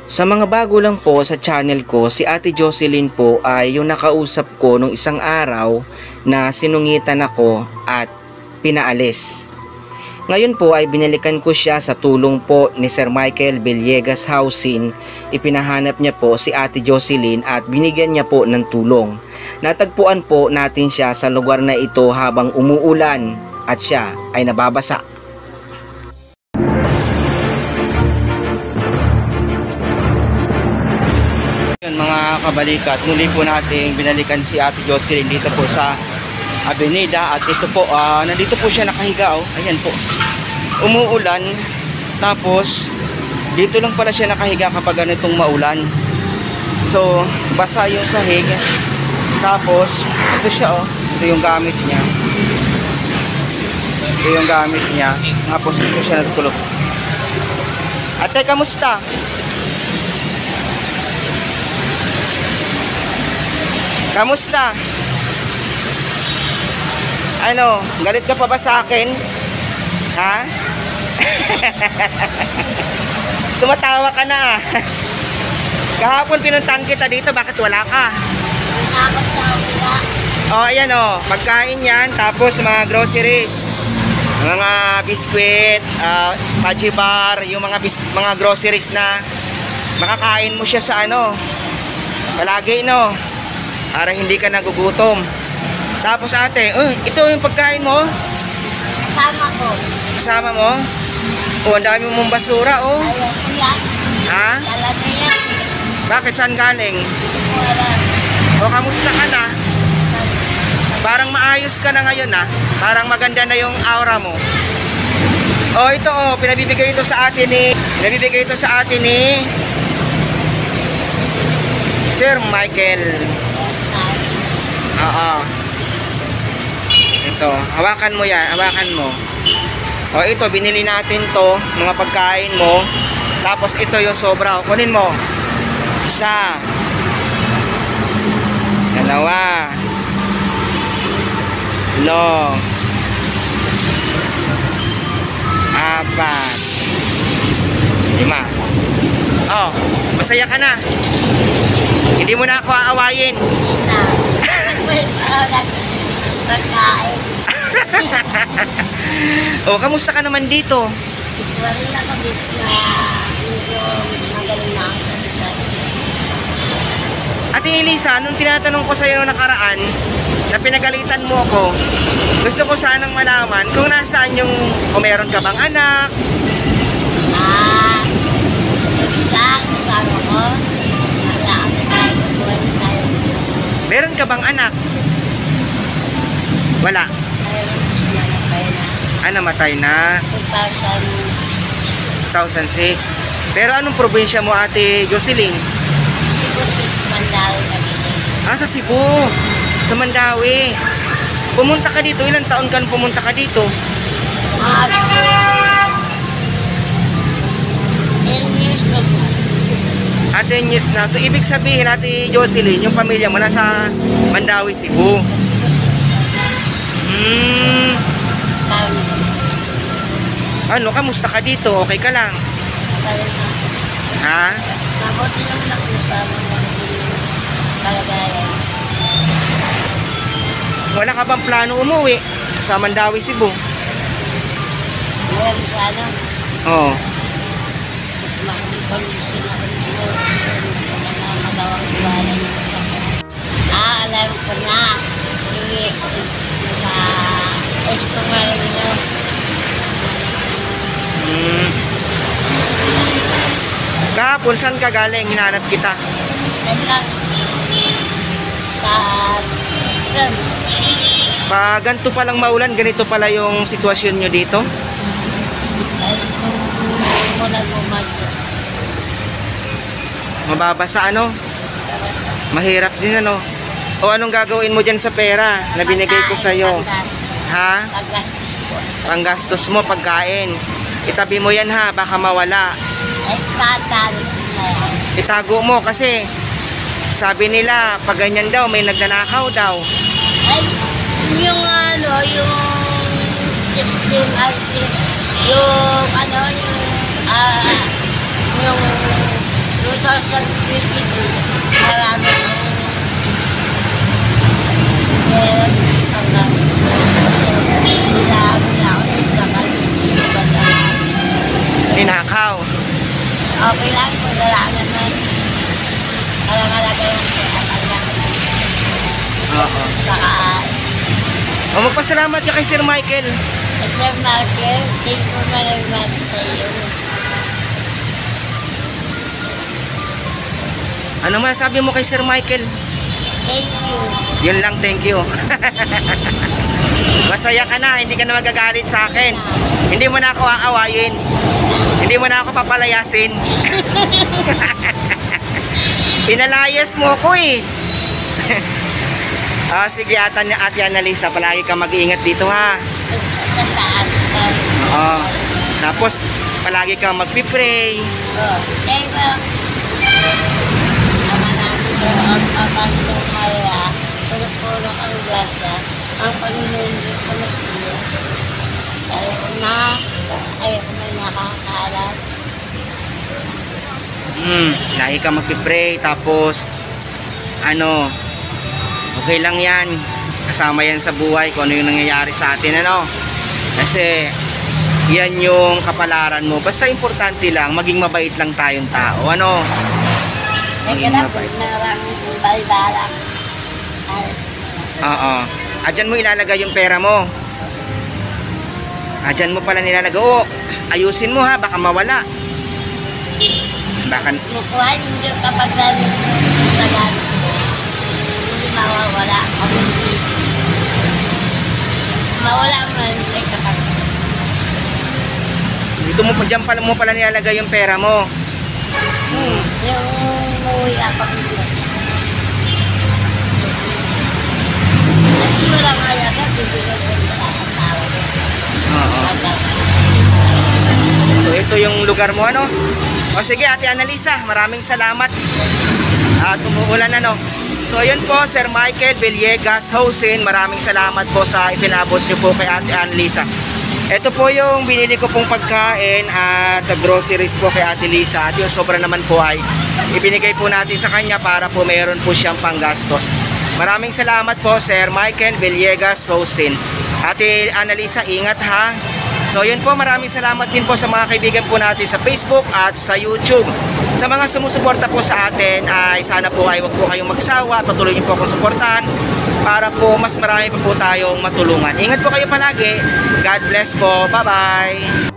Sa mga bago lang po sa channel ko, si Ate Jocelyn po ay yung nakausap ko nung isang araw na sinungitan ako at pinaalis. Ngayon po ay binalikan ko siya sa tulong po ni Sir Michael Villegas Housing. Ipinahanap niya po si Ate Jocelyn at binigyan niya po ng tulong. Natagpuan po natin siya sa lugar na ito habang umuulan at siya ay nababasa. Mga kabalikat, muli po nating binalikan si Ate Jocelyn dito po sa Avenida at ito po, nandito po siya nakahiga, ayan po, umuulan, tapos dito lang pala siya nakahiga kapag ganitong maulan, so basa yung sahig, tapos ito siya, ito yung gamit niya, tapos ito siya natulog. Ate, kamusta? Kamusta? Ano, galit ka pa ba sa akin? Ha? Tumatawa ka na. Kahapon pinuntahan kita dito, bakit wala ka? Oh, ayan oh, pagkain yan, tapos mga groceries. Mga biskwit, Paji bar, yung mga groceries na makakain mo siya sa ano. Palagi no. Para hindi ka nagugutom. Tapos ate, ito yung pagkain mo? Kasama ko. Kasama mo? Ang dami mong basura, Ayaw ko yan. Ha? Alam na yan. Bakit, saan galing? Hindi ko alam. Kamusta ka na? Parang maayos ka na ngayon, Parang maganda na yung aura mo. Ito, pinabibigay ito sa atin ni Sir Michael. Ito, hawakan mo yan, hawakan mo. Ito, binili natin to, mga pagkain mo. Tapos ito yung sobra, kunin mo. 1, 2, 3, 4, 5, 5. Masaya ka na. Hindi mo na ako aawayin. Pagkain. Kamusta ka naman dito? Wala na kami na medyo magaling na ako. Ate Elisa, nung tinatanong ko sa'yo nung nakaraan na pinagalitan mo ako, gusto ko sanang malaman kung nasaan yung, kung meron ka bang anak? Kasama ko. Wala ako tayo. Wala tayo. Meron ka bang anak? Wala. Namatay na. 2006. Pero anong probinsya mo, Ate Jocelyn? Mandawi kami. Sa Cebu. Sa Mandawi. Pumunta ka dito. Ilang taon ka pumunta ka dito? 10 years na po. 10 years na. So, ibig sabihin, Ate Jocelyn, yung pamilya mo nasa Mandawi, Cebu. Kamusta ka dito? Okay ka lang? Ha? Mabuti naman ako sa mga kalagayan. Wala ka bang plano umuwi sa Mandawi, Cebu? Ngayon sa ano? Oo. Makikondisyon ako dito. Mga magawang iwanan. Alam ko na. Sige, sa Escomarino. Kahapon, saan ka galing? Hinanap kita. Yan lang. Doon. Pag ganito palang maulan, ganito pala yung sitwasyon nyo dito? Ay, kung muna bumagyo. Mababasa Mahirap din anong gagawin mo dyan sa pera na binigay ko sa'yo? Ha? Panggastos mo, pagkain. Itabi mo yan baka mawala. Ay, tatalo na yan. Itago mo kasi sabi nila pag ganyan daw may nagnanakaw daw. Ay, yung yung 16 yung 2023, marami akong meron hanggang marami na ako naglakad. Ninakaw. Okay lang kung wala naman. Alang-alaga yung pagkakala. Oo. Saka, O, magpasalamat ka kay Sir Michael. Sir Michael, thank you maraming sa iyo. Ano masabi mo kay Sir Michael? Thank you. Yun lang, thank you. Masaya ka na, hindi ka na magagalit sa akin. Hindi mo na ako aawayin. Hindi mo na ako papalayasin. Pinalayas mo ako eh. Sige, Ate Annalisa, palagi ka mag-iingat dito ha. Sa taas. Tapos, palagi kang magpipray. Thank you. Ama namin ang pagpapalaya, puro ang grasa, ang Panginoon Diyos sa Masiyo. Ayaw na nakakaarap. Lagi kang magpipray. Tapos, okay lang yan. Kasama yan sa buhay kung ano yung nangyayari sa atin, Kasi, yan yung kapalaran mo. Basta importante lang, maging mabait lang tayong tao, Teka lang, maraming balbalak. Oo. Adyan mo ilalagay yung pera mo. Adyan mo pala nilalagay. Oo, ayusin mo ha, baka mawala. Baka... Mukuha yung kapag namin hindi mawawala. Hindi mawala man ay kapag. Dito mo pa, dyan pala mo pala nilalagay yung pera mo. Yung umuwi ako dito. Kasi wala kaya ka, bibigyan ko ang tawag. Oo. So ito yung lugar mo, O sige, Ate Annalisa, maraming salamat. Umuulan, So ayun po, Sir Michael Villegas Housing, maraming salamat po sa ipinabot niyo po kay Ate Annalisa. Ito po yung binili ko pong pagkain at groceries po kay Ate Lisa. At yung sobra naman po ay ibinigay po natin sa kanya para po mayroon po siyang panggastos. Maraming salamat po, Sir Michael Villegas Housing. Ate Annalisa, ingat ha. So yun po, maraming salamat din po sa mga kaibigan po natin sa Facebook at sa YouTube. Sa mga sumusuporta po sa atin ay sana po ay wag po kayong magsawa. Patuloy niyo po akong suportahan para po mas marami pa po tayong matulungan. Ingat po kayo palagi. God bless po. Bye-bye.